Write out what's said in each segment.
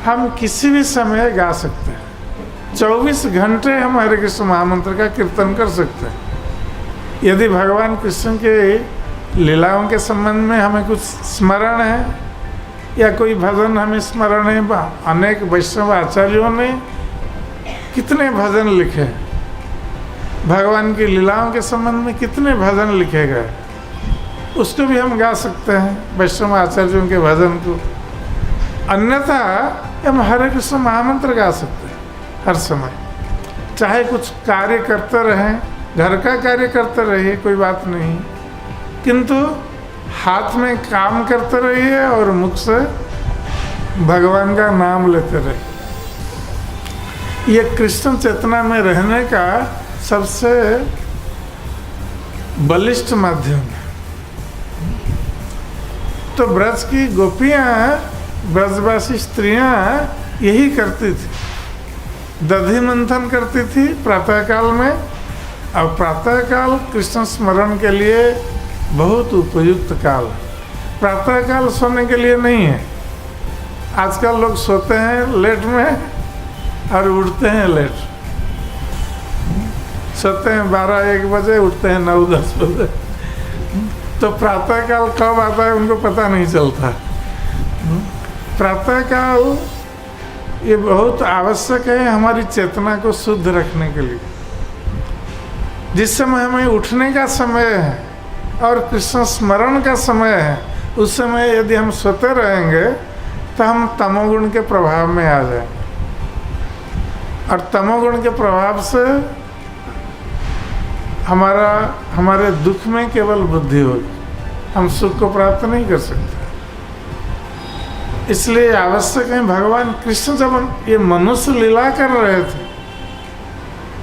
हम किसी भी समय गा सकते हैं। 24 घंटे हम हरे कृष्ण महामंत्र का कीर्तन कर सकते हैं। यदि भगवान कृष्ण के लीलाओं के संबंध में हमें कुछ स्मरण है या कोई भजन हमें स्मरण है, अनेक वैष्णव आचार्यों ने कितने भजन लिखे, भगवान की लीलाओं के संबंध में कितने भजन लिखे गए, उसको भी हम गा सकते हैं, वैष्णव आचार्यों के भजन को। अन्यथा हम हरे कृष्ण महामंत्र गा सकते हैं हर समय, चाहे कुछ कार्य करते रहें, घर का कार्य करते रहिए, कोई बात नहीं, किंतु हाथ में काम करते रहिए और मुख से भगवान का नाम लेते रहिए। ये कृष्ण चेतना में रहने का सबसे बलिष्ठ माध्यम है। तो ब्रज की गोपियाँ, ब्रजवासी स्त्रियाँ यही करती थी, दधि मंथन करती थी प्रातःकाल में। और प्रातःकाल कृष्ण स्मरण के लिए बहुत उपयुक्त काल है। प्रातःकाल सोने के लिए नहीं है। आजकल लोग सोते हैं लेट में और उठते हैं लेट, सोते हैं 12-1 बजे, उठते हैं 9-10 बजे। तो प्रातःकाल कब आता है उनको पता नहीं चलता। प्रातःकाल ये बहुत आवश्यक है हमारी चेतना को शुद्ध रखने के लिए। जिस समय हमें उठने का समय है और कृष्ण स्मरण का समय है, उस समय यदि हम सोते रहेंगे तो हम तमोगुण के प्रभाव में आ जाएंगे, और तमोगुण के प्रभाव से हमारे दुख में केवल वृद्धि होगी, हम सुख को प्राप्त नहीं कर सकते। इसलिए आवश्यक है, भगवान कृष्ण जब ये मनुष्य लीला कर रहे थे,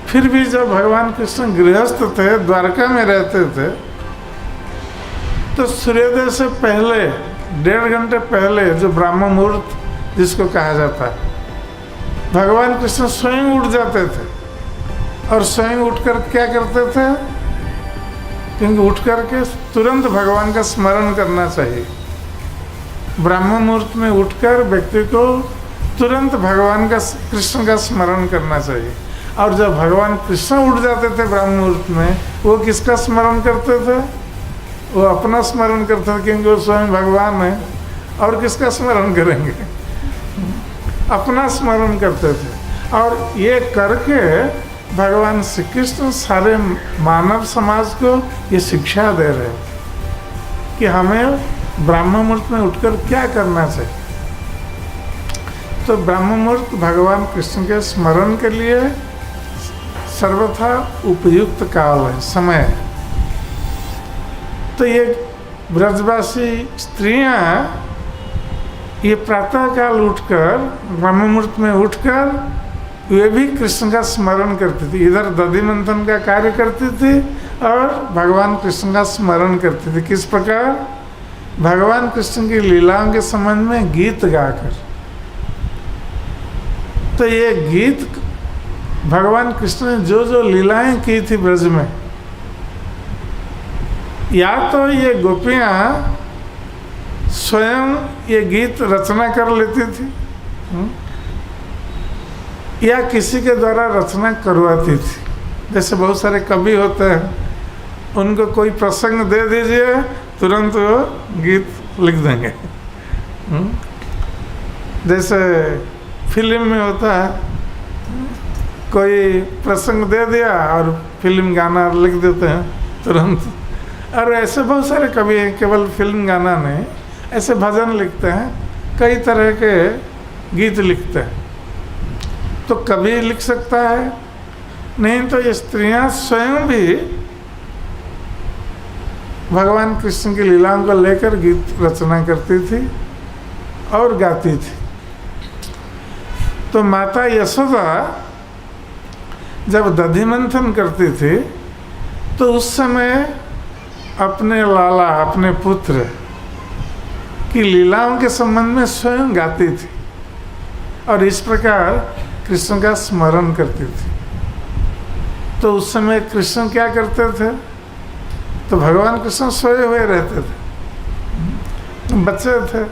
फिर भी जब भगवान कृष्ण गृहस्थ थे, द्वारका में रहते थे, तो सूर्योदय से पहले 1.5 घंटे पहले, जो ब्राह्म मुहूर्त जिसको कहा जाता है, भगवान कृष्ण स्वयं उठ जाते थे। और स्वयं उठकर क्या करते थे? क्योंकि उठ करके तुरंत भगवान का स्मरण करना चाहिए। ब्राह्म मुहूर्त में उठकर व्यक्ति को तुरंत भगवान का, कृष्ण का स्मरण करना चाहिए। और जब भगवान कृष्ण उठ जाते थे ब्राह्म मुहूर्त में, वो किसका स्मरण करते थे? वो अपना स्मरण करते थे, क्योंकि वो स्वयं भगवान है। और किसका स्मरण करेंगे? अपना स्मरण करते थे। और ये करके भगवान श्री कृष्ण सारे मानव समाज को ये शिक्षा दे रहे हैं कि हमें ब्राह्म मुहूर्त में उठकर क्या करना चाहिए। तो ब्राह्म मुहूर्त भगवान कृष्ण के स्मरण के लिए सर्वथा उपयुक्त काल है, समय है। तो ये ब्रजवासी स्त्रियां ये प्रातःकाल उठकर, ब्रह्म मुहूर्त में उठकर, वे भी कृष्ण का स्मरण करती थी। इधर दधि मंथन का कार्य करती थी और भगवान कृष्ण का स्मरण करती थी। किस प्रकार? भगवान कृष्ण की लीलाओं के संबंध में गीत गाकर। तो ये गीत भगवान कृष्ण ने जो जो लीलाएं की थी ब्रज में, या तो ये गोपियां स्वयं ये गीत रचना कर लेती थी, या किसी के द्वारा रचना करवाती थी। जैसे बहुत सारे कवि होते हैं, उनको कोई प्रसंग दे दीजिए, तुरंत वो गीत लिख देंगे। जैसे फिल्म में होता है, कोई प्रसंग दे दिया और फिल्म गाना लिख देते हैं तुरंत। और ऐसे बहुत सारे कवि हैं, केवल फिल्म गाना नहीं, ऐसे भजन लिखते हैं, कई तरह के गीत लिखते हैं। तो कवि लिख सकता है, नहीं तो ये स्त्रियां स्वयं भी भगवान कृष्ण की लीलाओं को लेकर गीत रचना करती थी और गाती थी। तो माता यशोदा जब दधि मंथन करती थी, तो उस समय अपने लाला, अपने पुत्र की लीलाओं के संबंध में स्वयं गाती थी और इस प्रकार कृष्ण का स्मरण करती थी। तो उस समय कृष्ण क्या करते थे? तो भगवान कृष्ण सोए हुए रहते थे। बच्चे थे,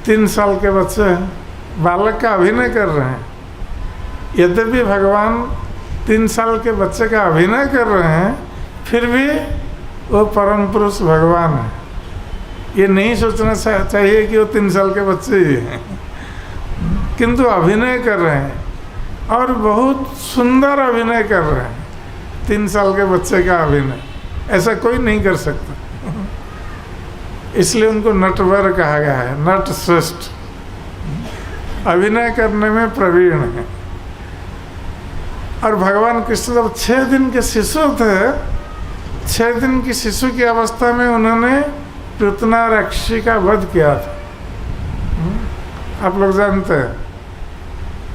3 साल के बच्चे हैं, बालक का अभिनय कर रहे हैं। यद्यपि भगवान 3 साल के बच्चे का अभिनय कर रहे हैं, फिर भी वो परम पुरुष भगवान है। ये नहीं सोचना चाहिए कि वो 3 साल के बच्चे ही हैं, किंतु अभिनय कर रहे हैं और बहुत सुंदर अभिनय कर रहे हैं। 3 साल के बच्चे का अभिनय ऐसा कोई नहीं कर सकता, इसलिए उनको नटवर कहा गया है, नट श्रेष्ठ, अभिनय करने में प्रवीण है। और भगवान कृष्ण जब 6 दिन के शिशु थे, 6 दिन की शिशु की अवस्था में उन्होंने पूतना राक्षसी का वध किया था। आप लोग जानते हैं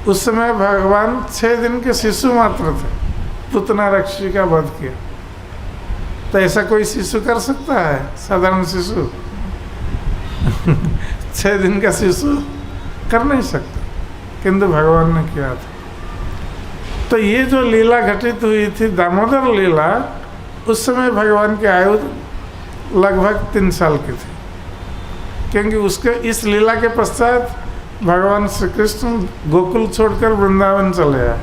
उस समय भगवान 6 दिन के शिशु मात्र थे, पूतना राक्षसी का वध किया। तो ऐसा कोई शिशु कर सकता है? साधारण शिशु 6 दिन का शिशु कर नहीं सकता, किंतु भगवान ने किया था। तो ये जो लीला घटित हुई थी, दामोदर लीला, उस समय भगवान की आयु लगभग 3 साल की थी, क्योंकि उसके इस लीला के पश्चात भगवान श्री कृष्ण गोकुल छोड़कर वृंदावन चले आए।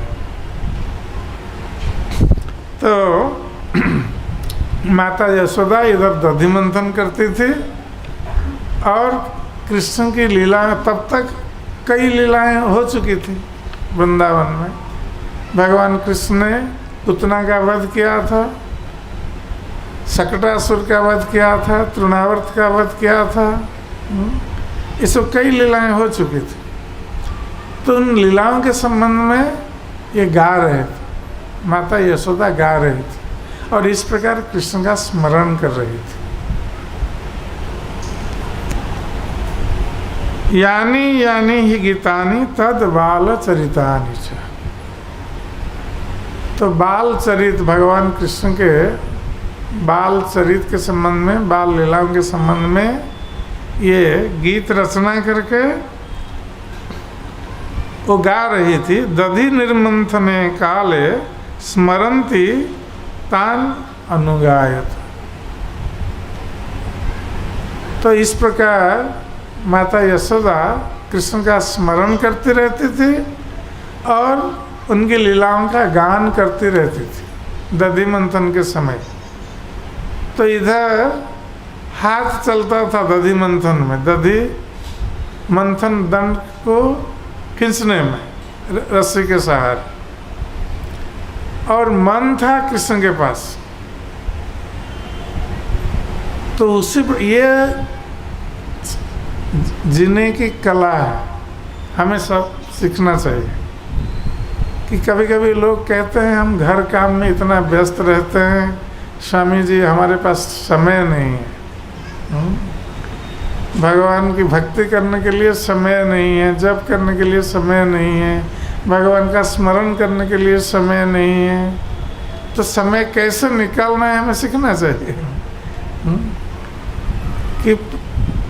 तो माता यशोदा इधर दधि मंथन करती थी और कृष्ण की लीला, तब तक कई लीलाएं हो चुकी थी वृंदावन में। भगवान कृष्ण ने पूतना का वध किया था, शकटासुर का वध किया था, तृणावर्त का वध किया था, ये सब कई लीलाएं हो चुकी थी। तो उन लीलाओं के संबंध में ये गा रहे थे, माता यशोदा गा रही थी और इस प्रकार कृष्ण का स्मरण कर रही थी। यानी यानी ही गीतानि तद बाल चरितानि च। तो बाल चरित, भगवान कृष्ण के बाल चरित के संबंध में, बाल लीलाओं के संबंध में ये गीत रचना करके वो गा रही थी। दधि निर्मंथने काले स्मरन्ति तान अनुगायत। तो इस प्रकार माता यशोदा कृष्ण का स्मरण करती रहती थी और उनकी लीलाओं का गान करती रहती थी दधि मंथन के समय। तो इधर हाथ चलता था दधि मंथन में, दधि मंथन दंड को खींचने में रस्सी के सहारे, और मन था कृष्ण के पास। तो उसी पर ये जीने की कला है, हमें सब सीखना चाहिए। कि कभी कभी लोग कहते हैं हम घर काम में इतना व्यस्त रहते हैं, स्वामी जी हमारे पास समय नहीं है, भगवान की भक्ति करने के लिए समय नहीं है, जप करने के लिए समय नहीं है, भगवान का स्मरण करने के लिए समय नहीं है। तो समय कैसे निकालना है हमें सीखना चाहिए। कि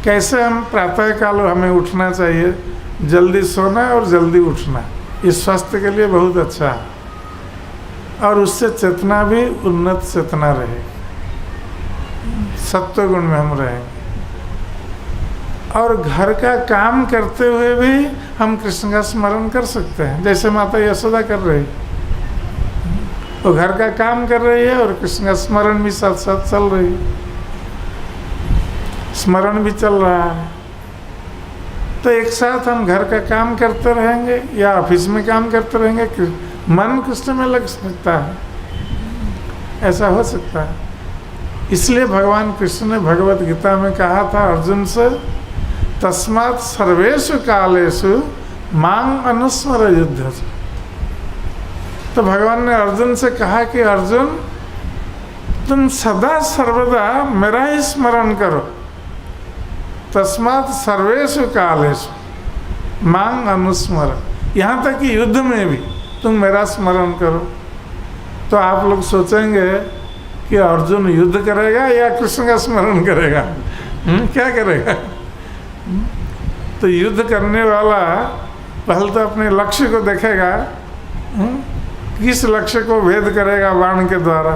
कैसे हम प्रातःकाल हमें उठना चाहिए, जल्दी सोना और जल्दी उठना, ये स्वास्थ्य के लिए बहुत अच्छा है और उससे चेतना भी उन्नत चेतना रहे, सत्व गुण में हम रहेंगे। और घर का काम करते हुए भी हम कृष्ण का स्मरण कर सकते हैं, जैसे माता यशोदा कर रही, वो घर का काम कर रही है और कृष्ण का स्मरण भी साथ साथ चल रही है, स्मरण भी चल रहा है। तो एक साथ हम घर का काम करते रहेंगे या ऑफिस में काम करते रहेंगे, मन कृष्ण में लग सकता है, ऐसा हो सकता है। इसलिए भगवान कृष्ण ने भगवत गीता में कहा था अर्जुन से, तस्मात् सर्वेषु कालेषु मांग अनुस्मर युद्ध। तो भगवान ने अर्जुन से कहा कि अर्जुन तुम सदा सर्वदा मेरा ही स्मरण करो, तस्मात् सर्वेषु कालेषु मांग अनुस्मर, यहाँ तक कि युद्ध में भी तुम मेरा स्मरण करो। तो आप लोग सोचेंगे कि अर्जुन युद्ध करेगा या कृष्ण का स्मरण करेगा, क्या करेगा? तो युद्ध करने वाला पहले तो अपने लक्ष्य को देखेगा, किस लक्ष्य को भेद करेगा बाण के द्वारा,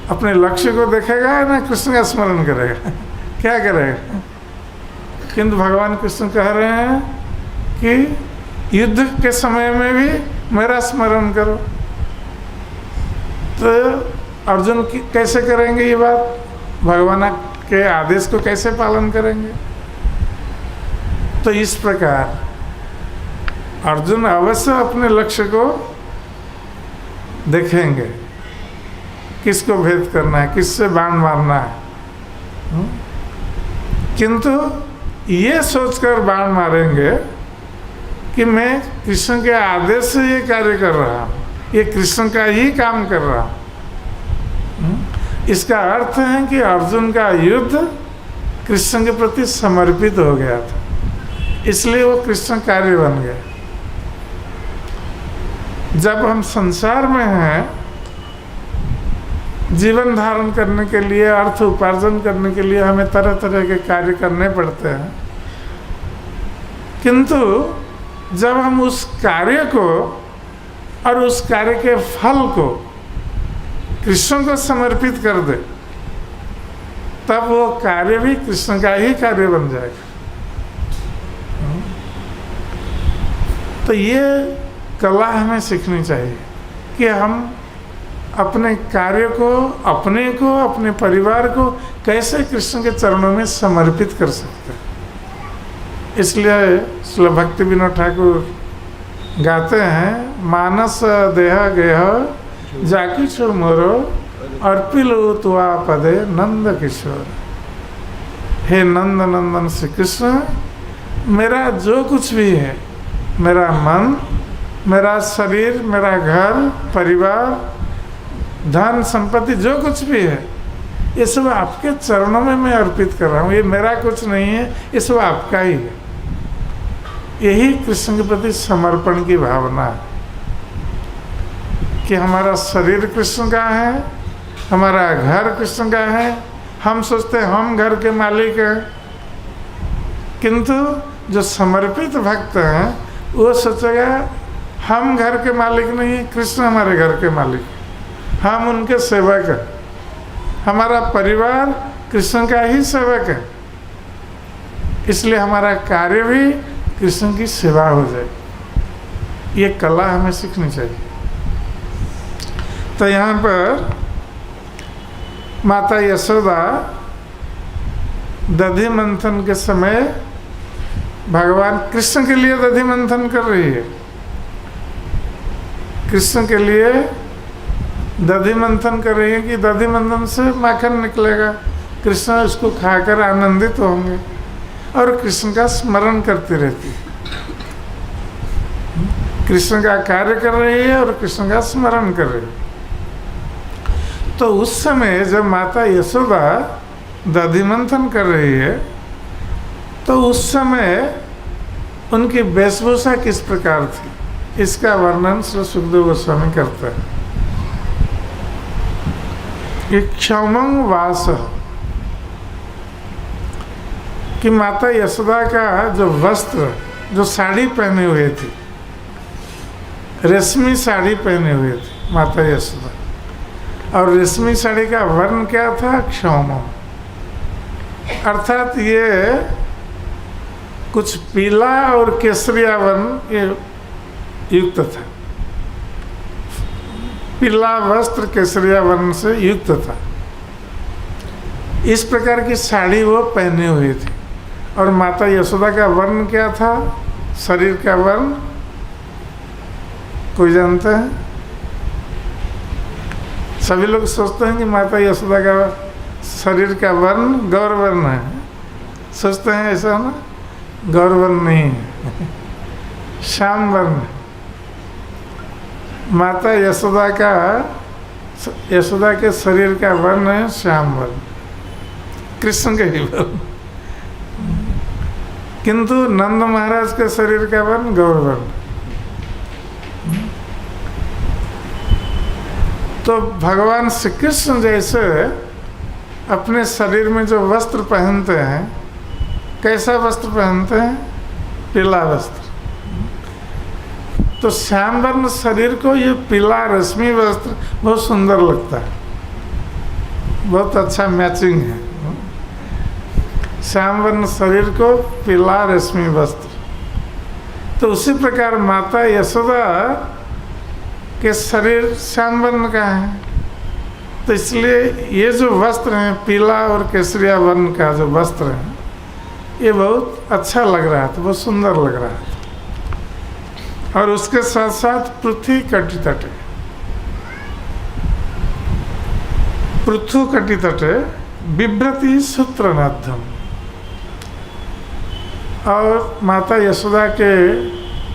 अपने लक्ष्य को देखेगा ना कृष्ण का स्मरण करेगा, क्या करेगा? किंतु भगवान कृष्ण कह रहे हैं कि युद्ध के समय में भी मेरा स्मरण करो। तो अर्जुन कैसे करेंगे ये बात? भगवान के आदेश को कैसे पालन करेंगे? तो इस प्रकार अर्जुन अवश्य अपने लक्ष्य को देखेंगे, किसको भेद करना है, किससे बाण मारना है। किंतु ये सोचकर बाण मारेंगे कि मैं कृष्ण के आदेश से ये कार्य कर रहा हूँ, ये कृष्ण का ही काम कर रहा हूँ। इसका अर्थ है कि अर्जुन का युद्ध कृष्ण के प्रति समर्पित हो गया था, इसलिए वो कृष्ण कार्य बन गया। जब हम संसार में हैं, जीवन धारण करने के लिए, अर्थ उपार्जन करने के लिए हमें तरह तरह के कार्य करने पड़ते हैं, किंतु जब हम उस कार्य को और उस कार्य के फल को कृष्ण को समर्पित कर दे, तब वो कार्य भी कृष्ण का ही कार्य बन जाएगा। तो ये कला हमें सीखनी चाहिए कि हम अपने कार्य को, अपने परिवार को कैसे कृष्ण के चरणों में समर्पित कर सकते हैं। इसलिए श्री भक्ति विनोद ठाकुर गाते हैं, मानस देह गेह जाकी छो मोरो अर्पिलो तुआ पदे नंद किशोर। हे नंद नंदन श्री कृष्ण, मेरा जो कुछ भी है, मेरा मन, मेरा शरीर, मेरा घर परिवार, धन संपत्ति, जो कुछ भी है, ये सब आपके चरणों में मैं अर्पित कर रहा हूँ। ये मेरा कुछ नहीं है, ये सब आपका ही है। यही कृष्ण के प्रति समर्पण की भावना है कि हमारा शरीर कृष्ण का है, हमारा घर कृष्ण का है। हम सोचते हैं हम घर के मालिक हैं, किंतु जो समर्पित भक्त हैं वो सोचेगा हम घर के मालिक नहीं, कृष्ण हमारे घर के मालिक, हम उनके सेवक हैं, हमारा परिवार कृष्ण का ही सेवक है, इसलिए हमारा कार्य भी कृष्ण की सेवा हो जाए। ये कला हमें सीखनी चाहिए। तो यहाँ पर माता यशोदा दधि मंथन के समय भगवान कृष्ण के लिए दधि मंथन कर रही है। कृष्ण के लिए दधि मंथन कर रही है कि दधि मंथन से माखन निकलेगा, कृष्ण उसको खाकर आनंदित होंगे, और कृष्ण का स्मरण करती रहती है। कृष्ण का कार्य कर रही है और कृष्ण का स्मरण कर रही है। तो उस समय जब माता यशोदा दधि मंथन कर रही है, तो उस समय उनकी वेशभूषा किस प्रकार थी, इसका वर्णन श्री सुखदेव गोस्वामी करते हैं। क्षौमंग वास, कि माता यशोदा का जो वस्त्र, जो साड़ी पहने हुए थी, रेशमी साड़ी पहने हुए थी माता यशोदा, और रेशमी साड़ी का वर्ण क्या था? क्षौमंग, अर्थात ये कुछ पीला और केसरिया वर्ण ये युक्त था। पीला वस्त्र केसरिया वर्ण से युक्त था। इस प्रकार की साड़ी वो पहने हुई थी। और माता यशोदा का वर्ण क्या था? शरीर का वर्ण कोई जानता है? सभी लोग सोचते हैं कि माता यशोदा का शरीर का वर्ण गौर वर्ण है, सोचते हैं ऐसा ना? गौर वर्ण नहीं है, श्याम वर्ण। माता यशोदा के शरीर का वर्ण है श्याम वर्ण, कृष्ण के ही वर्ण। किंतु नंद महाराज के शरीर का वर्ण गौर वर्ण। तो भगवान श्री कृष्ण जैसे अपने शरीर में जो वस्त्र पहनते हैं, कैसा वस्त्र पहनते हैं? पीला वस्त्र। तो श्याम वर्ण शरीर को ये पीला रश्मि वस्त्र बहुत सुंदर लगता है, बहुत अच्छा मैचिंग है। श्याम वर्ण शरीर को पीला रश्मि वस्त्र, तो उसी प्रकार माता यशोदा के शरीर श्याम वर्ण का है, तो इसलिए ये जो वस्त्र हैं पीला और केसरिया वर्ण का जो वस्त्र है ये बहुत अच्छा लग रहा था, बहुत सुंदर लग रहा था। और उसके साथ साथ पृथ्वी कटि तटे, पृथु कटि तटे बिभ्रति सूत्र नाध्यम, और माता यशोदा के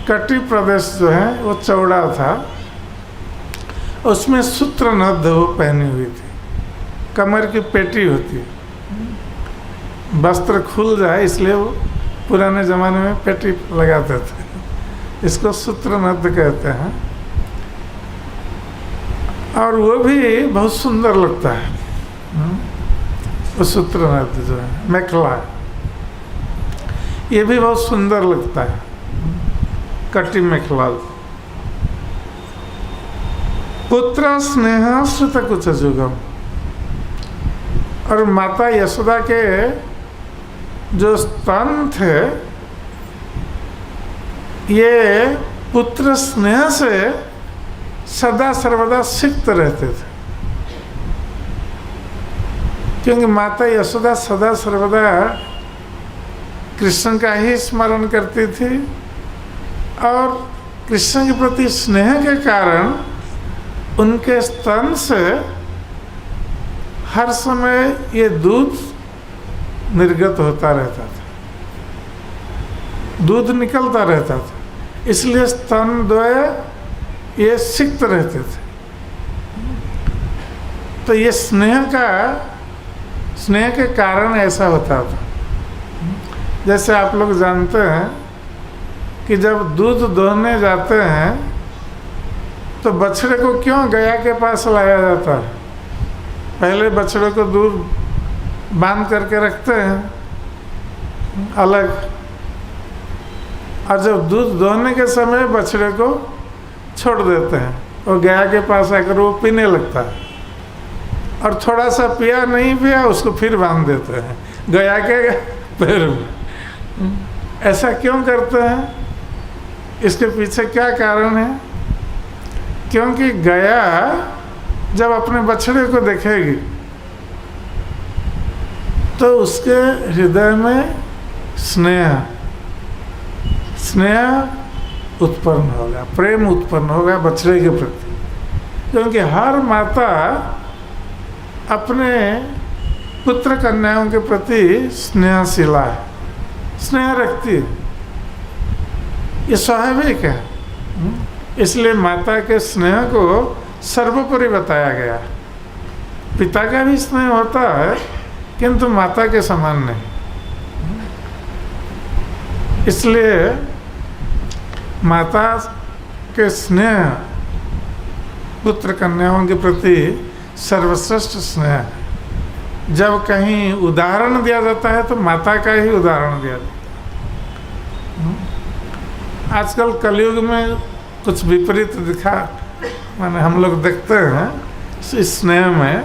कटि प्रदेश जो है वो चौड़ा था, उसमें सूत्र नद्ध वो पहनी हुई थी, कमर की पेटी होती है, वस्त्र खुल जाए इसलिए वो पुराने ज़माने में पेटी लगाते थे, इसको सूत्र नद्ध कहते हैं। और वो भी बहुत सुंदर लगता है, वो सूत्र नद्ध जो है मेखला, ये भी बहुत सुंदर लगता है, कटी मेखला। पुत्र स्नेह श्रुत कुछ जुगम, और माता यशोदा के जो स्तन थे ये पुत्र स्नेह से सदा सर्वदा सिक्त रहते थे, क्योंकि माता यशोदा सदा सर्वदा कृष्ण का ही स्मरण करती थी, और कृष्ण के प्रति स्नेह के कारण उनके स्तन से हर समय ये दूध निर्गत होता रहता था, दूध निकलता रहता था, इसलिए स्तन द्वय ये सिक्त रहते थे। तो ये स्नेह के कारण ऐसा होता था। जैसे आप लोग जानते हैं कि जब दूध दोहने जाते हैं तो बछड़े को क्यों गया के पास लाया जाता है? पहले बछड़े को दूर बांध करके रखते हैं अलग, और जब दूध दोहने के समय बछड़े को छोड़ देते हैं और गया के पास आकर वो पीने लगता है, और थोड़ा सा पिया नहीं पिया उसको फिर बांध देते हैं गया के पैर में। ऐसा क्यों करते हैं? इसके पीछे क्या कारण है? क्योंकि गया जब अपने बछड़े को देखेगी तो उसके हृदय में स्नेह उत्पन्न होगा, प्रेम उत्पन्न होगा बछड़े के प्रति, क्योंकि हर माता अपने पुत्र कन्याओं के प्रति स्नेहशीला है, स्नेह रखती है, ये स्वाभाविक है। इसलिए माता के स्नेह को सर्वोपरि बताया गया। पिता का भी स्नेह होता है किंतु माता के समान नहीं, इसलिए माता के स्नेह पुत्र कन्याओं के प्रति सर्वश्रेष्ठ स्नेह है। जब कहीं उदाहरण दिया जाता है तो माता का ही उदाहरण दिया जाता है। आजकल कलयुग में कुछ विपरीत दिखा, माने हम लोग देखते हैं इस स्नेह में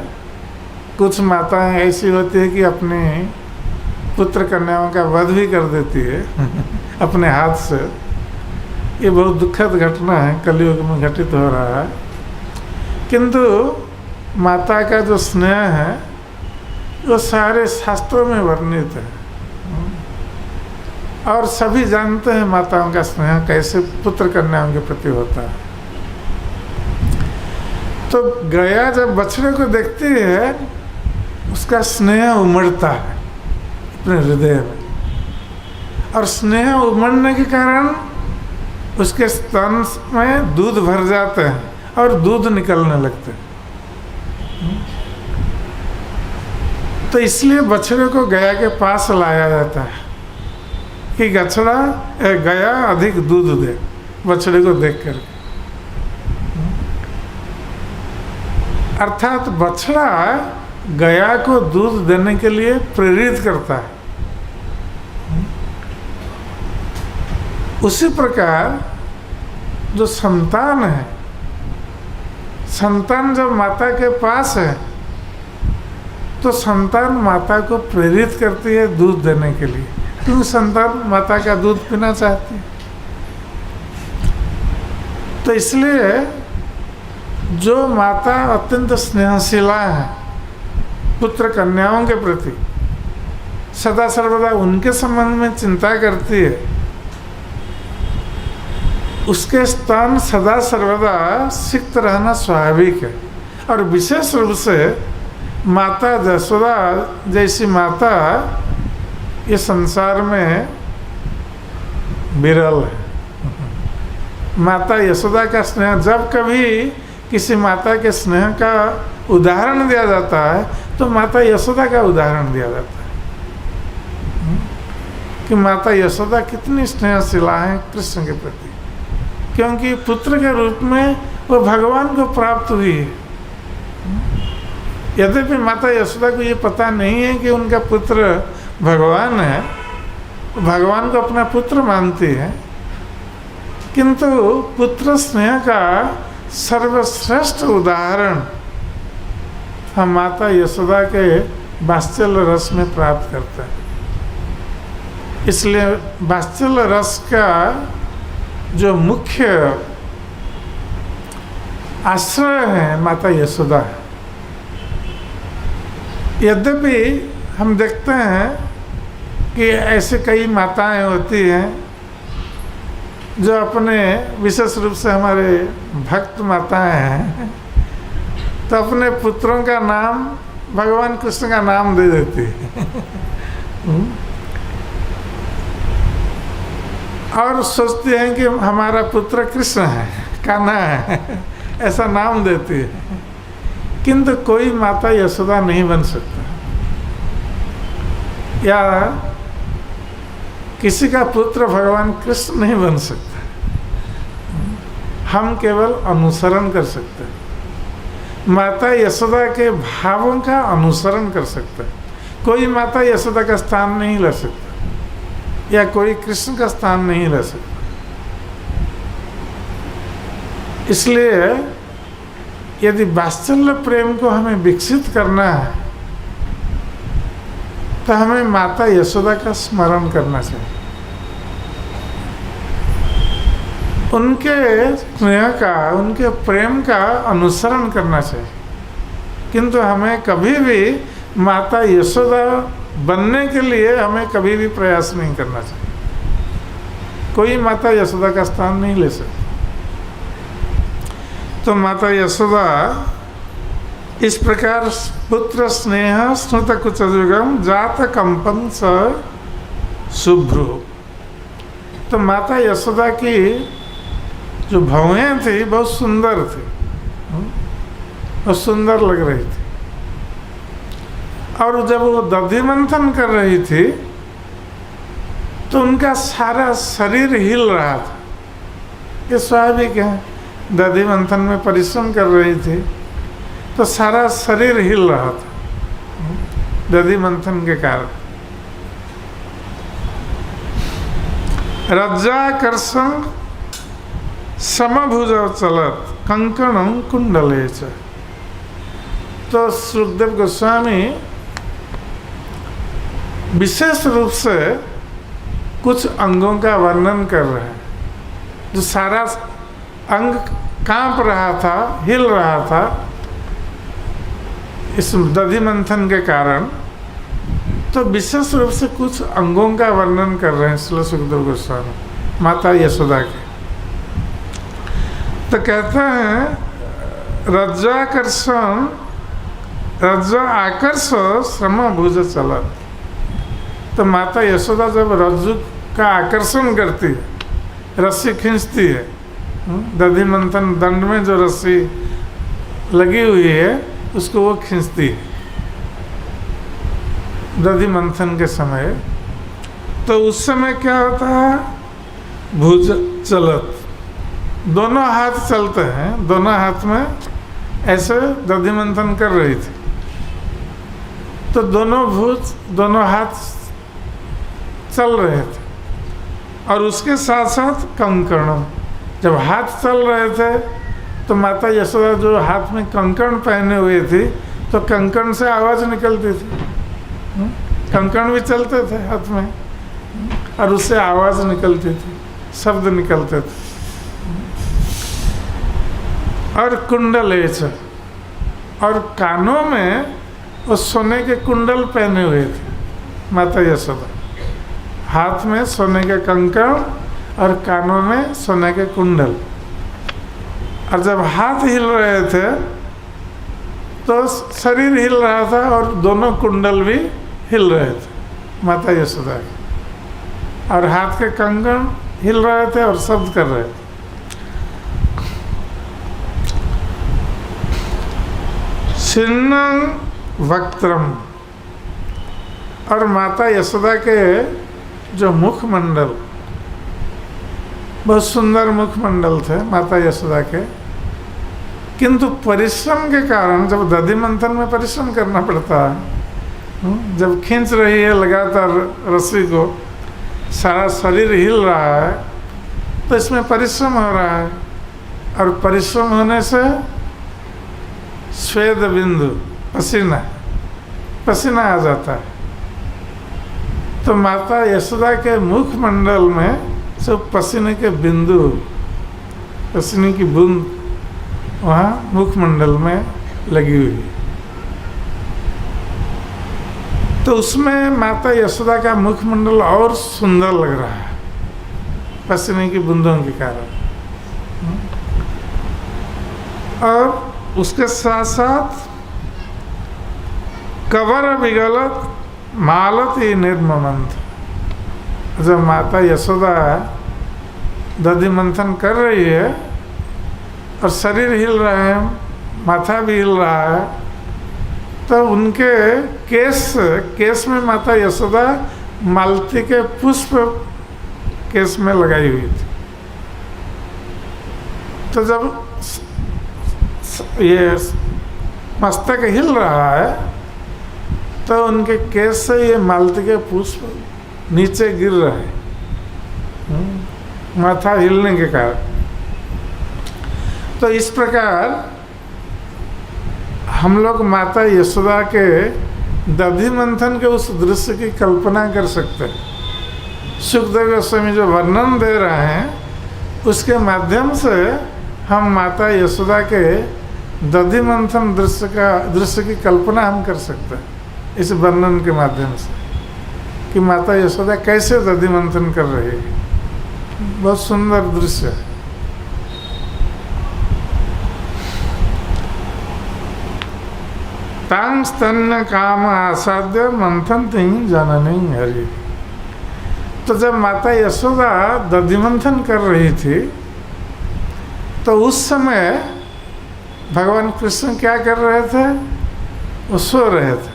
कुछ माताएं ऐसी होती है कि अपने पुत्र कन्याओं का वध भी कर देती है अपने हाथ से। ये बहुत दुखद घटना है, कलयुग में घटित हो रहा है। किंतु माता का जो स्नेह है वो सारे शास्त्रों में वर्णित है, और सभी जानते हैं माताओं का स्नेह कैसे पुत्र कन्याओं के प्रति होता है। तो गया जब बछड़े को देखती है उसका स्नेह उमड़ता है अपने हृदय में, और स्नेह उमड़ने के कारण उसके स्तन में दूध भर जाते हैं और दूध निकलने लगते हैं। तो इसलिए बछड़े को गया के पास लाया जाता है कि गया अधिक दूध दे, बछड़े को देख करके। अर्थात बछड़ा गया को दूध देने के लिए प्रेरित करता है। उसी प्रकार जो संतान है, संतान जब माता के पास है तो संतान माता को प्रेरित करती है दूध देने के लिए, क्योंकि संतान माता का दूध पीना चाहती है। तो इसलिए जो माता अत्यंत स्नेहशीला है पुत्र कन्याओं के प्रति, सदा सर्वदा उनके संबंध में चिंता करती है, उसके स्तन सदा सर्वदा सिक्त रहना स्वाभाविक है। और विशेष रूप से माता यशोदा जैसी माता ये संसार में विरल है। माता यशोदा का स्नेह, जब कभी किसी माता के स्नेह का उदाहरण दिया जाता है तो माता यशोदा का उदाहरण दिया जाता है कि माता यशोदा कितनी स्नेहशीला है कृष्ण के प्रति, क्योंकि पुत्र के रूप में वो भगवान को प्राप्त हुई है। यद्यपि माता यशोदा को ये पता नहीं है कि उनका पुत्र भगवान है, भगवान को अपना पुत्र मानती है, किंतु पुत्र स्नेह का सर्वश्रेष्ठ उदाहरण हम माता यशोदा के वात्सल्य रस में प्राप्त करते हैं। इसलिए वात्सल्य रस का जो मुख्य आश्रय है माता यशोदा है। यद्यपि हम देखते हैं कि ऐसे कई माताएं होती हैं जो अपने, विशेष रूप से हमारे भक्त माताएं हैं, तो अपने पुत्रों का नाम भगवान कृष्ण का नाम दे देती है और सोचती हैं कि हमारा पुत्र कृष्ण है, कान्हा है, ऐसा नाम देती है। किंतु कोई माता यशोदा नहीं बन सकता, या किसी का पुत्र भगवान कृष्ण नहीं बन सकता। हम केवल अनुसरण कर सकते हैं, माता यशोदा के भावों का अनुसरण कर सकते हैं। कोई माता यशोदा का स्थान नहीं ले सकता या कोई कृष्ण का स्थान नहीं ले सकता। इसलिए यदि वात्सल्य प्रेम को हमें विकसित करना है तो हमें माता यशोदा का स्मरण करना चाहिए, उनके स्नेह का, उनके प्रेम का अनुसरण करना चाहिए। किंतु हमें कभी भी माता यशोदा बनने के लिए हमें कभी भी प्रयास नहीं करना चाहिए। कोई माता यशोदा का स्थान नहीं ले सकती। तो माता यशोदा इस प्रकार पुत्र स्नेह स्नुत कुचयुगम जात कंपन स शुभ्रु। तो माता यशोदा की जो भवें थी बहुत सुंदर थी, बहुत सुंदर लग रही थी। और जब वो दधि मंथन कर रही थी तो उनका सारा शरीर हिल रहा था। ये स्वाभाविक है, दधि मंथन में परिश्रम कर रही थी तो सारा शरीर हिल रहा था दधि मंथन के कारण। रज्जाकर्षण समभुज चलत कंकणम कुंडले च। तो सुखदेव गोस्वामी विशेष रूप से कुछ अंगों का वर्णन कर रहे हैं, जो सारा अंग कांप रहा था, हिल रहा था इस दधि मंथन के कारण। तो विशेष रूप से कुछ अंगों का वर्णन कर रहे हैं श्री सुखदेव गोस्वामी माता यशोदा के। तो कहते हैं रज्जाकर्षण, रज्जा आकर्ष श्रम भुज चलत। तो माता यशोदा जब रज्जु का आकर्षण करती है, रस्सी खींचती है, दधि मंथन दंड में जो रस्सी लगी हुई है उसको वो खींचती है दधि मंथन के समय। तो उस समय क्या होता है, भुज चलत, दोनों हाथ चलते हैं, दोनों हाथ में ऐसे दधि मंथन कर रही थी। तो दोनों भुज, दोनों हाथ चल रहे थे और उसके साथ साथ कंकणों, जब हाथ चल रहे थे तो माता यशोदा जो हाथ में कंकण पहने हुए थी तो कंकण से आवाज़ निकलती थी। कंकण भी चलते थे हाथ में और उससे आवाज़ निकलती थी, शब्द निकलते थे। और कुंडल च, और कानों में वो सोने के कुंडल पहने हुए थे माता यशोदा, हाथ में सोने के कंकण और कानों में सोने के कुंडल। और जब हाथ हिल रहे थे तो शरीर हिल रहा था और दोनों कुंडल भी हिल रहे थे माता यशोदा के, और हाथ के कंकण हिल रहे थे और शब्द कर रहे थे। छिन्नं वक्त्रम, और माता यशोदा के जो मुखमंडल, बहुत सुंदर मुखमंडल थे माता यशोदा के, किंतु परिश्रम के कारण, जब दधि मंथन में परिश्रम करना पड़ता है, जब खींच रही है लगातार रस्सी को, सारा शरीर हिल रहा है, तो इसमें परिश्रम हो रहा है, और परिश्रम होने से स्वेद बिंदु, पसीना पसीना आ जाता है। तो माता यशोदा के मुखमंडल में सब पसीने के बिंदु, पसीने की बूंद वहाँ मुखमंडल में लगी हुई है। तो उसमें माता यशोदा का मुखमंडल और सुंदर लग रहा है पसीने की बूंदों के कारण। और उसके साथ साथ कवर विगलत मालत ही निर्ममंथ, जब माता यशोदा दधि मंथन कर रही है और शरीर हिल रहे हैं, माथा भी हिल रहा है, तो उनके केस में माता यशोदा मालती के पुष्प केस में लगाई हुई थी। तो जब ये मस्तक हिल रहा है तो उनके केस से ये मालती के पुष्प नीचे गिर रहे हैं माथा हिलने के कारण। तो इस प्रकार हम लोग माता यशोदा के दधि मंथन के उस दृश्य की कल्पना कर सकते हैं। सुखदेव गोस्वामी जो वर्णन दे रहे हैं उसके माध्यम से हम माता यशोदा के दधि मंथन दृश्य की कल्पना हम कर सकते हैं इस वर्णन के माध्यम से, कि माता यशोदा कैसे दधि मंथन कर रही है। बहुत सुंदर दृश्य है। तां स्तन्य काम आसाद्य मंथन तिं जननी हरि। तो जब माता यशोदा दधि मंथन कर रही थी तो उस समय भगवान कृष्ण क्या कर रहे थे? वो सो रहे थे,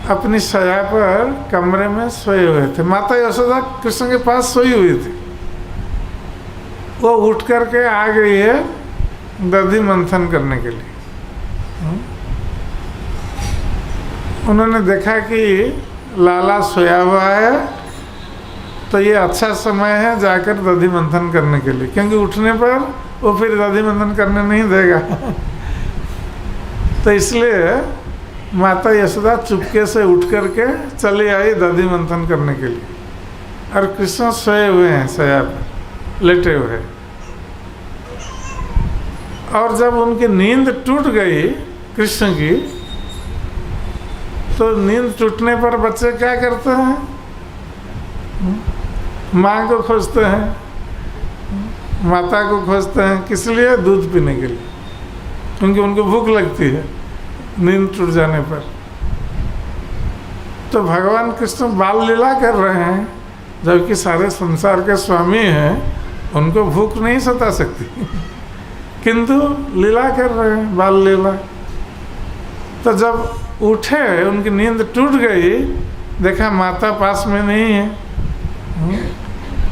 अपनी शैया पर कमरे में सोए हुए थे। माता यशोदा कृष्ण के पास सोई हुई थी। वो उठ करके आ गई है दधि मंथन करने के लिए। उन्होंने देखा कि लाला सोया हुआ है तो ये अच्छा समय है जाकर दधि मंथन करने के लिए, क्योंकि उठने पर वो फिर दधि मंथन करने नहीं देगा। तो इसलिए माता यशोदा चुपके से उठ करके चली आई दधि मंथन करने के लिए, और कृष्ण सोए हुए हैं शैया पर लेटे हुए। और जब उनकी नींद टूट गई कृष्ण की, तो नींद टूटने पर बच्चे क्या करते हैं? माँ को खोजते हैं, माता को खोजते हैं। किस लिए? दूध पीने के लिए, क्योंकि उनको भूख लगती है नींद टूट जाने पर। तो भगवान कृष्ण बाल लीला कर रहे हैं, जबकि सारे संसार के स्वामी हैं, उनको भूख नहीं सता सकती, किंतु लीला कर रहे हैं, बाल लीला। तो जब उठे, उनकी नींद टूट गई, देखा माता पास में नहीं है,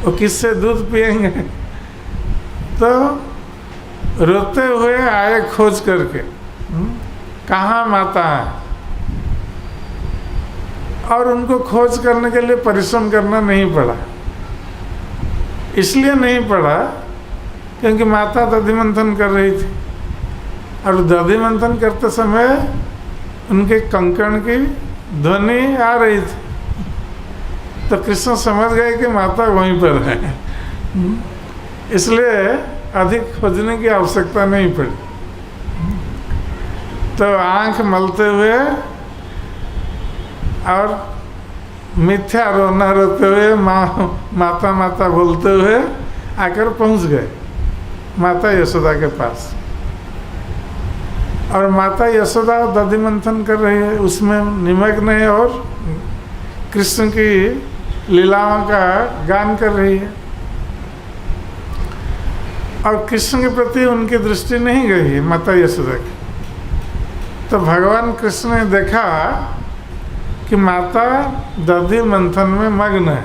वो किससे दूध पिएंगे? तो रोते हुए आए खोज करके, कहाँ माता है? और उनको खोज करने के लिए परिश्रम करना नहीं पड़ा। इसलिए नहीं पड़ा क्योंकि माता दधि मंथन कर रही थी, और दधि मंथन करते समय उनके कंकण की ध्वनि आ रही थी। तो कृष्ण समझ गए कि माता वहीं पर है, इसलिए अधिक खोजने की आवश्यकता नहीं पड़ी। तो आंख मलते हुए और मिथ्या रोना रोते हुए माता माता बोलते हुए आकर पहुंच गए माता यशोदा के पास। और माता यशोदा दधि मंथन कर रही है, उसमें निमग्न है और कृष्ण की लीलाओं का गान कर रही है। और कृष्ण के प्रति उनकी दृष्टि नहीं गई है माता यशोदा की। तो भगवान कृष्ण ने देखा कि माता दधि मंथन में मग्न है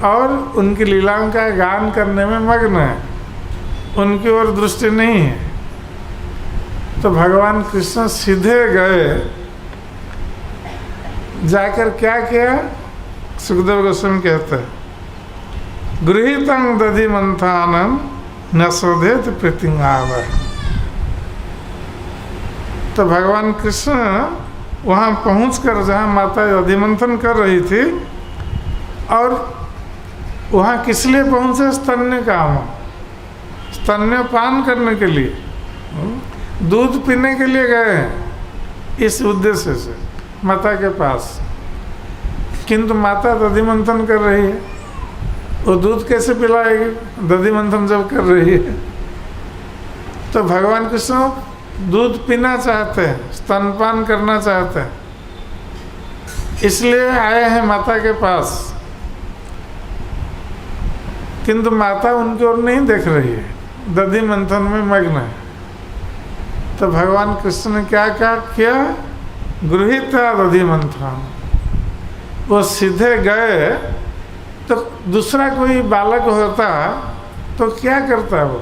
और उनकी लीलाओं का गान करने में मग्न है, उनकी ओर दृष्टि नहीं है। तो भगवान कृष्ण सीधे गए, जाकर क्या किया, सुखदेव गोस्वामी कहते हैं गृहीतं दधि मंथानं न शोधेत प्रीतिंगाव। तो भगवान कृष्ण वहाँ पहुंचकर जहाँ माता दधि मंथन कर रही थी, और वहाँ किस लिए पहुँचे, स्तन्य काम, स्तन्यपान करने के लिए, दूध पीने के लिए गए हैं इस उद्देश्य से माता के पास। किंतु माता दधि मंथन कर रही है, वो दूध कैसे पिलाएगी दधि मंथन जब कर रही है। तो भगवान कृष्ण दूध पीना चाहते हैं, स्तनपान करना चाहते हैं, इसलिए आए हैं माता के पास। किंतु माता उनकी ओर नहीं देख रही है, दधि मंथन में मग्न है। तो भगवान कृष्ण ने क्या किया, गृहीत दधि मंथन, वो सीधे गए। तो दूसरा कोई बालक होता तो क्या करता, वो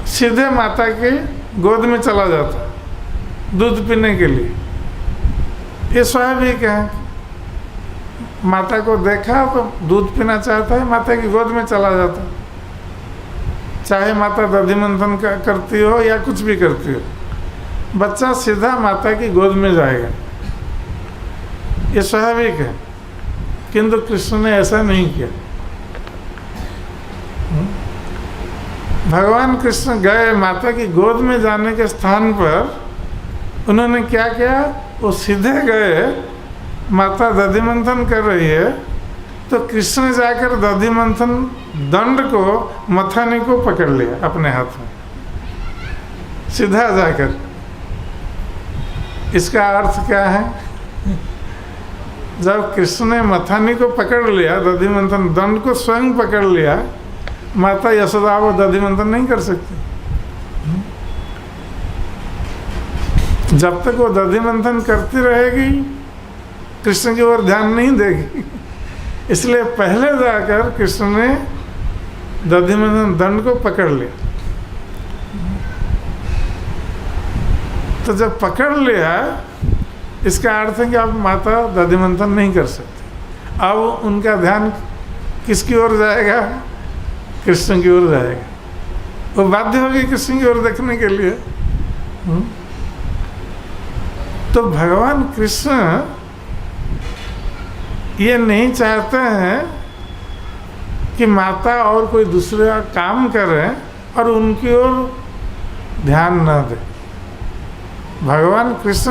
सीधे माता के गोद में चला जाता दूध पीने के लिए। ये स्वाभाविक है, माता को देखा तो दूध पीना चाहता है, माता की गोद में चला जाता, चाहे माता दधि मंथन करती हो या कुछ भी करती हो, बच्चा सीधा माता की गोद में जाएगा, ये स्वाभाविक है। किंतु कृष्ण ने ऐसा नहीं किया। भगवान कृष्ण गए माता की गोद में जाने के स्थान पर, उन्होंने क्या किया, वो सीधे गए, माता दधि मंथन कर रही है तो कृष्ण ने जाकर दधि मंथन दंड को, मथाने को पकड़ लिया अपने हाथ में, सीधा जाकर। इसका अर्थ क्या है, जब कृष्ण ने मथानी को पकड़ लिया, दधि मंथन दंड को स्वयं पकड़ लिया, माता यशोदा वो दधि मंथन नहीं कर सकती। जब तक वो दधि मंथन करती रहेगी, कृष्ण की ओर ध्यान नहीं देगी। इसलिए पहले जाकर कृष्ण ने दधि मंथन दंड को पकड़ लिया। तो जब पकड़ लिया, इसका अर्थ है कि अब माता दधि मंथन नहीं कर सकती। अब उनका ध्यान किसकी ओर जाएगा, कृष्ण की ओर जाएगा। वो बाध्य होगी कृष्ण की ओर देखने के लिए। तो भगवान कृष्ण ये नहीं चाहते हैं कि माता और कोई दूसरा काम करे और उनकी ओर ध्यान न दे। भगवान कृष्ण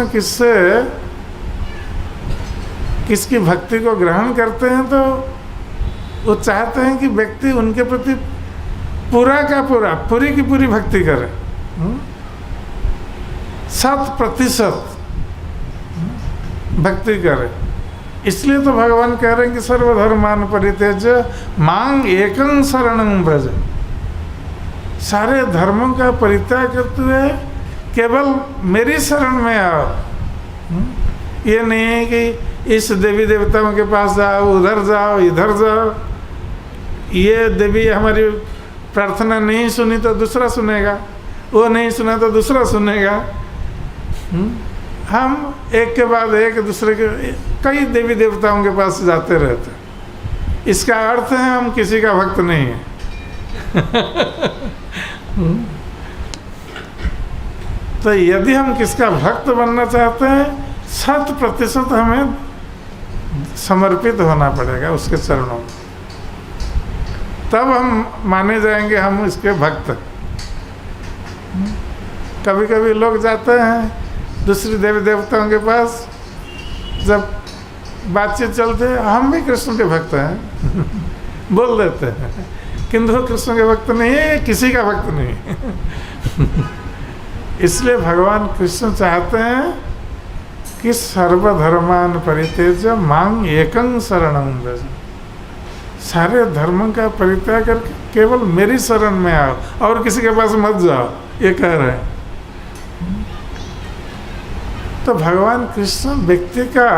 किसकी भक्ति को ग्रहण करते हैं तो वो चाहते हैं कि व्यक्ति उनके प्रति पूरा का पूरा, पूरी की पूरी भक्ति करे, 100% भक्ति करे। इसलिए तो भगवान कह रहे हैं कि सर्वधर्मान परित्यज्य मांग एकं शरणं भज। सारे धर्मों का परित्याग करते हुए केवल मेरी शरण में आओ। ये नहीं है कि इस देवी देवताओं के पास जाओ, उधर जाओ, इधर जाओ, ये देवी हमारी प्रार्थना नहीं सुनी तो दूसरा सुनेगा, वो नहीं सुना तो दूसरा सुनेगा। हम एक के बाद एक दूसरे के कई देवी देवताओं के पास जाते रहते। इसका अर्थ है हम किसी का भक्त नहीं है। तो यदि हम किसका भक्त बनना चाहते हैं, 100% हमें समर्पित होना पड़ेगा उसके चरणों में। तब हम माने जाएंगे हम इसके भक्त। कभी कभी लोग जाते हैं दूसरी देवी देवताओं के पास, जब बातचीत चलते हैं हम भी कृष्ण के भक्त हैं बोल देते हैं, किंतु वो कृष्ण के भक्त नहीं है, किसी का भक्त नहीं इसलिए भगवान कृष्ण चाहते हैं कि सर्वधर्मान परित्यज्य मां एकं शरणं व्रज, सारे धर्म का परित्याग करके केवल मेरी शरण में आओ और किसी के पास मत जाओ, ये कह रहे हैं। तो भगवान कृष्ण व्यक्ति का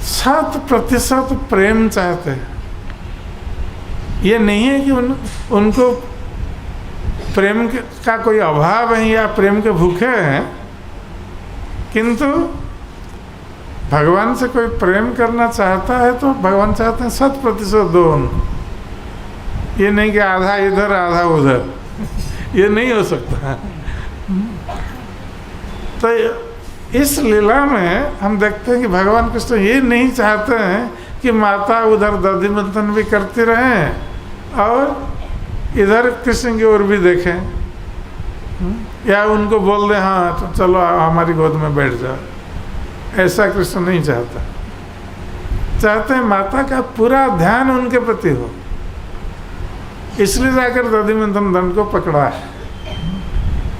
100% प्रेम चाहते हैं। ये नहीं है कि उनको प्रेम का कोई अभाव है या प्रेम के भूखे हैं, किंतु भगवान से कोई प्रेम करना चाहता है तो भगवान चाहते हैं 100% दो उनको। ये नहीं कि आधा इधर आधा उधर, ये नहीं हो सकता। तो इस लीला में हम देखते हैं कि भगवान कृष्ण ये नहीं चाहते हैं कि माता उधर दधि मंथन भी करती रहें और इधर कृष्ण की ओर भी देखें, या उनको बोल दें हाँ तो चलो हमारी गोद में बैठ जाओ। ऐसा कृष्ण नहीं चाहता। चाहते हैं माता का पूरा ध्यान उनके प्रति हो, इसलिए जाकर दधि मंथन दंड को पकड़ा है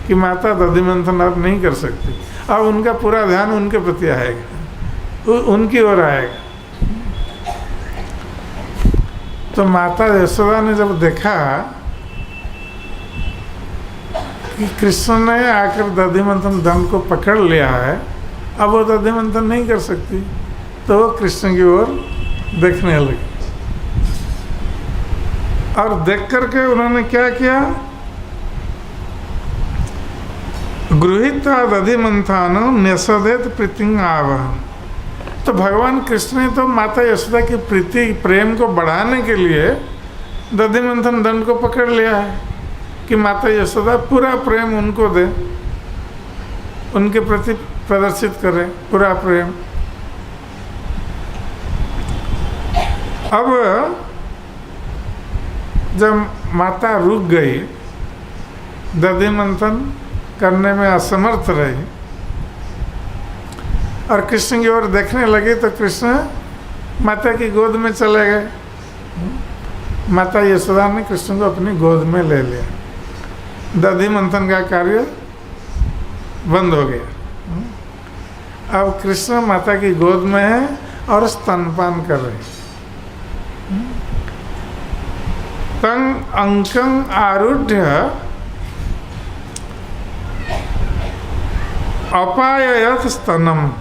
कि माता दधि मंथन अब नहीं कर सकती, अब उनका पूरा ध्यान उनके प्रति आएगा, उनकी ओर आएगा। तो माता यशोदा ने जब देखा कि कृष्ण ने आकर दधि मंथन दंड को पकड़ लिया है, अब वो दधि मंथन नहीं कर सकती, तो वो कृष्ण की ओर देखने लगी। और देख करके उन्होंने क्या किया, गृहीत्वा दधि मंथान न्यसदेत प्रीतिं आवहन। तो भगवान कृष्ण ने तो माता यशोदा की प्रीति प्रेम को बढ़ाने के लिए दधि मंथन दंड को पकड़ लिया है कि माता यशोदा पूरा प्रेम उनको दे, उनके प्रति प्रदर्शित करें पूरा प्रेम। अब जब माता रुक गई, दधि मंथन करने में असमर्थ रही और कृष्ण की ओर देखने लगे, तो कृष्ण माता की गोद में चले गए। माता यशोदा ने कृष्ण को अपनी गोद में ले लिया, दधि मंथन का कार्य बंद हो गया। अब कृष्ण माता की गोद में है और स्तनपान कर रहे हैं। तंग अंकं आरूढ़ अपाययत स्तनम।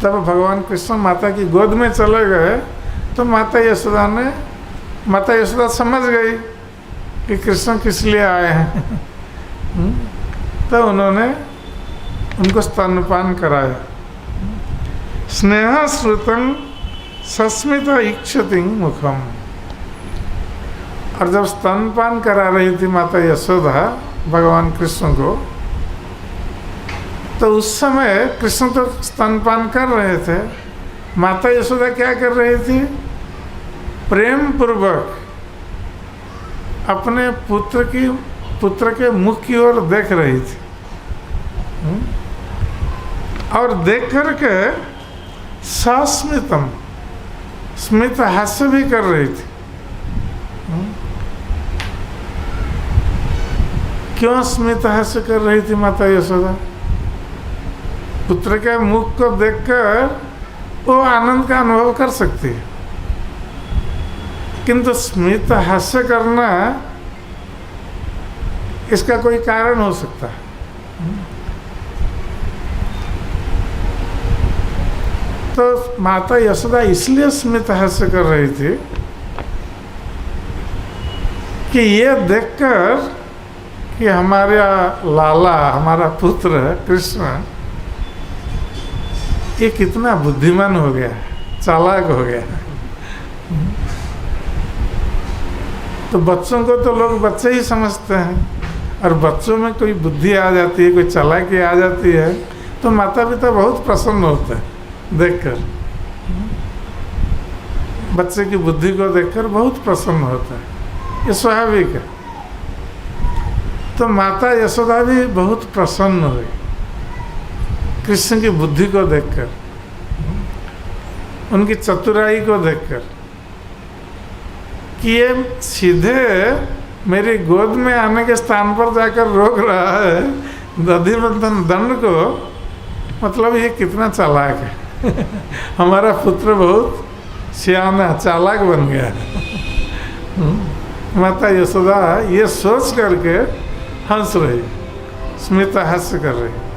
जब भगवान कृष्ण माता की गोद में चले गए तो माता यशोदा समझ गई कि कृष्ण किस लिए आए हैं तो उन्होंने उनको स्तनपान कराया। स्नेह श्रुतं सस्मित इक्षति मुखम। और जब स्तनपान करा रही थी माता यशोदा भगवान कृष्ण को, तो उस समय कृष्ण तो स्तनपान कर रहे थे, माता यशोदा क्या कर रही थी, प्रेम पूर्वक अपने पुत्र के मुख की ओर देख रही थी और देख करके सस्मितम स्मित हास्य भी कर रही थी। क्यों स्मित हास्य कर रही थी माता यशोदा? पुत्र के मुख को देखकर वो आनंद का अनुभव कर सकती है, किंतु स्मित हास्य करना इसका कोई कारण हो सकता है। तो माता यशोदा इसलिए स्मित हास्य कर रही थी कि ये देखकर कि हमारा लाला, हमारा पुत्र कृष्ण ये कितना बुद्धिमान हो गया, चालाक हो गया। तो बच्चों को तो लोग बच्चे ही समझते हैं, और बच्चों में कोई बुद्धि आ जाती है, कोई चालाकी आ जाती है, तो माता पिता बहुत प्रसन्न होते हैं देखकर। बच्चे की बुद्धि को देखकर बहुत प्रसन्न होता है, ये स्वाभाविक है। तो माता यशोदा भी बहुत प्रसन्न हुई कृष्ण की बुद्धि को देखकर, उनकी चतुराई को देखकर, कि ये सीधे मेरी गोद में आने के स्थान पर जाकर रोक रहा है दधिमंथन दंड को, मतलब ये कितना चालाक है हमारा पुत्र बहुत सियाना चालाक बन गया है। माता यशोदा ये सोच करके हंस रही, स्मित हास्य कर रही।